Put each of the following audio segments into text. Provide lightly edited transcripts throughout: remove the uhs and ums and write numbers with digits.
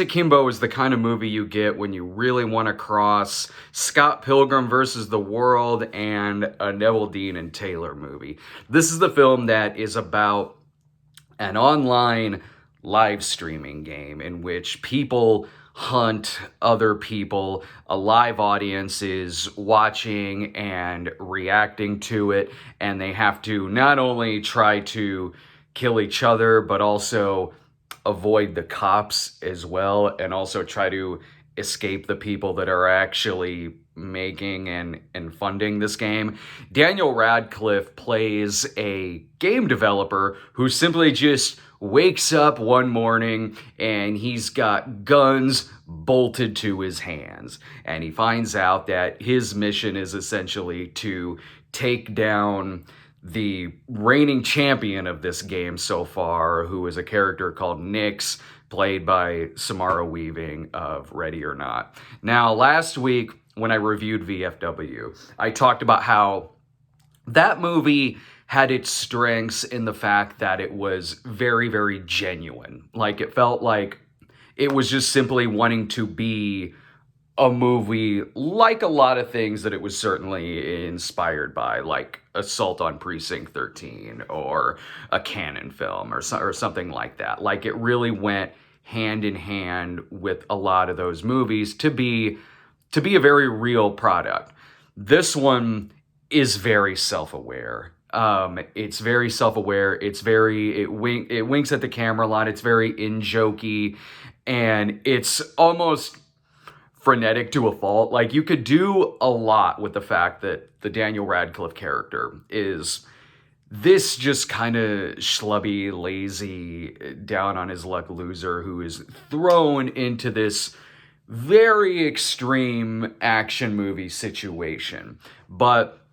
Akimbo is the kind of movie you get when you really want to cross Scott Pilgrim versus the World and a Neville Dean and Taylor movie. This is the film that is about an online live streaming game in which people hunt other people. A live audience is watching and reacting to it, and they have to not only try to kill each other, but also avoid the cops as well, and also try to escape the people that are actually making and funding this game. Daniel Radcliffe plays a game developer who simply just wakes up one morning and he's got guns bolted to his hands. And he finds out that his mission is essentially to take down the reigning champion of this game so far, who is a character called Nyx, played by Samara Weaving of Ready or Not. Now, last week when I reviewed VFW, I talked about how that movie had its strengths in the fact that it was very, very genuine. Like, it felt like it was just simply wanting to be a movie like a lot of things that it was certainly inspired by, like Assault on Precinct 13 or a Cannon film or something like that. Like, it really went hand in hand with a lot of those movies to be a very real product. This one is very self-aware. It's very self-aware. It winks at the camera a lot. It's very in-jokey, and it's almost frenetic to a fault. Like, you could do a lot with the fact that the Daniel Radcliffe character is this just kind of schlubby, lazy, down on his luck loser who is thrown into this very extreme action movie situation. But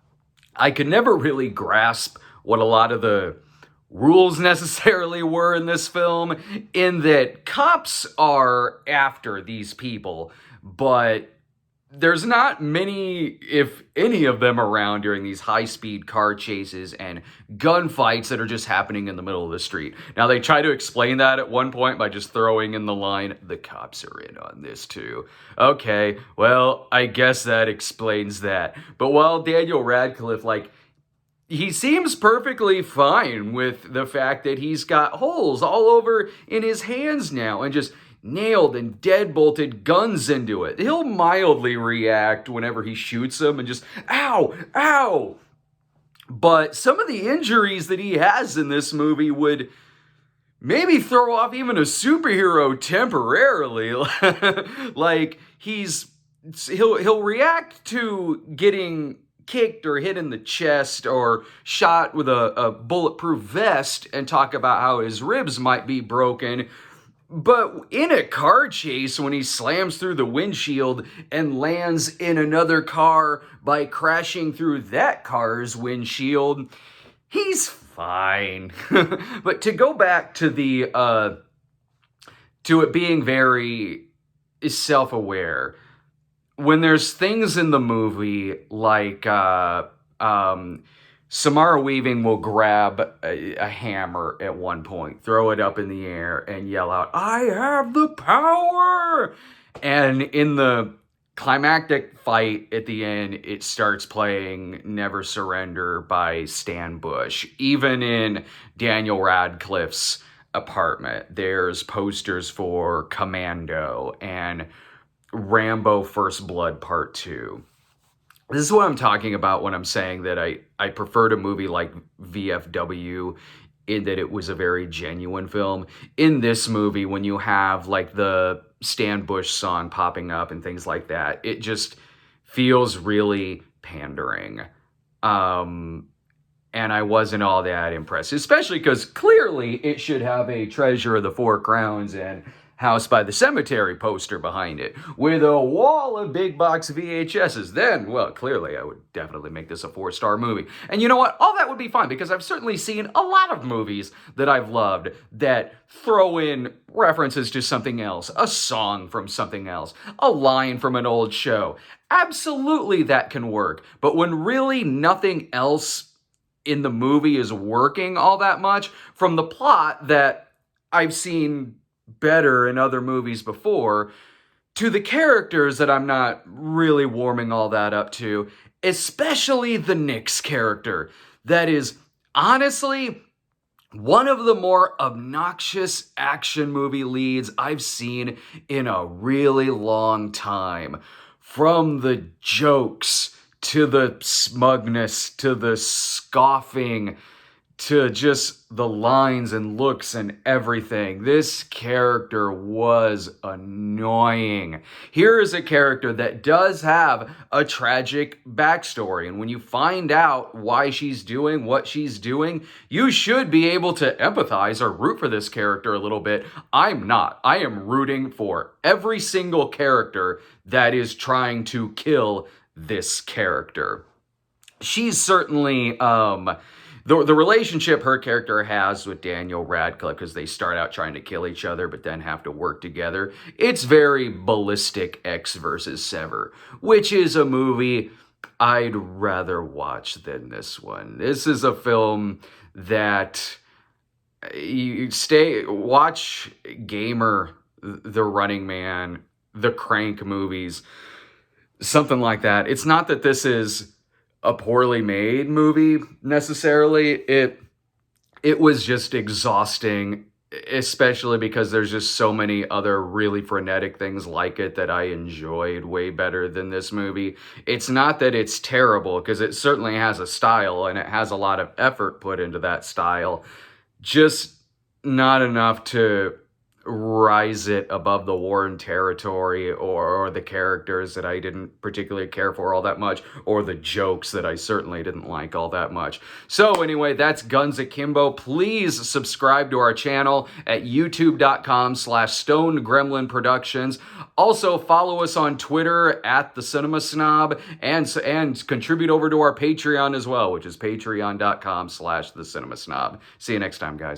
I could never really grasp what a lot of the rules necessarily were in this film, in that cops are after these people, but there's not many, if any of them, around during these high-speed car chases and gunfights that are just happening in the middle of the street. Now, they try to explain that at one point by just throwing in the line, "The cops are in on this too." Okay, well, I guess that explains that. But while Daniel Radcliffe, like, he seems perfectly fine with the fact that he's got holes all over in his hands now and just nailed and deadbolted guns into it. He'll mildly react whenever he shoots them and just, ow, ow. But some of the injuries that he has in this movie would maybe throw off even a superhero temporarily. Like, he'll react to getting kicked or hit in the chest or shot with a bulletproof vest and talk about how his ribs might be broken. But in a car chase, when he slams through the windshield and lands in another car by crashing through that car's windshield, he's fine. But to go back to to it being very self-aware, when there's things in the movie like Samara Weaving will grab a hammer at one point, throw it up in the air, and yell out, "I have the power!" And in the climactic fight at the end, it starts playing Never Surrender by Stan Bush. Even in Daniel Radcliffe's apartment, there's posters for Commando and Rambo First Blood Part 2. This is what I'm talking about when I'm saying that I preferred a movie like VFW in that it was a very genuine film. In this movie, when you have like the Stan Bush song popping up and things like that, it just feels really pandering. And I wasn't all that impressed, especially because clearly it should have a Treasure of the Four Crowns and House by the Cemetery poster behind it, with a wall of big box VHSs. Then, well, clearly I would definitely make this a 4-star movie. And you know what? All that would be fine, because I've certainly seen a lot of movies that I've loved that throw in references to something else, a song from something else, a line from an old show. Absolutely that can work. But when really nothing else in the movie is working all that much, from the plot that I've seen better in other movies before, to the characters that I'm not really warming all that up to, especially the Nyx character. That is honestly one of the more obnoxious action movie leads I've seen in a really long time. From the jokes, to the smugness, to the scoffing, to just the lines and looks and everything. This character was annoying. Here is a character that does have a tragic backstory, and when you find out why she's doing what she's doing, you should be able to empathize or root for this character a little bit. I'm not. I am rooting for every single character that is trying to kill this character. She's certainly the relationship her character has with Daniel Radcliffe, because they start out trying to kill each other but then have to work together, it's very Ballistic X versus Sever, which is a movie I'd rather watch than this one. This is a film that you watch Gamer, The Running Man, the Crank movies, something like that. It's not that this is a poorly made movie necessarily. It was just exhausting, especially because there's just so many other really frenetic things like it that I enjoyed way better than this movie. It's not that it's terrible, because it certainly has a style and it has a lot of effort put into that style, just not enough to rise it above the Warren territory, or the characters that I didn't particularly care for all that much, or the jokes that I certainly didn't like all that much. So anyway, that's Guns Akimbo. Please subscribe to our channel at youtube.com/Stone Gremlin Productions. Also follow us on Twitter at The Cinema Snob, and contribute over to our Patreon as well, which is patreon.com/The Cinema Snob. See you next time, guys.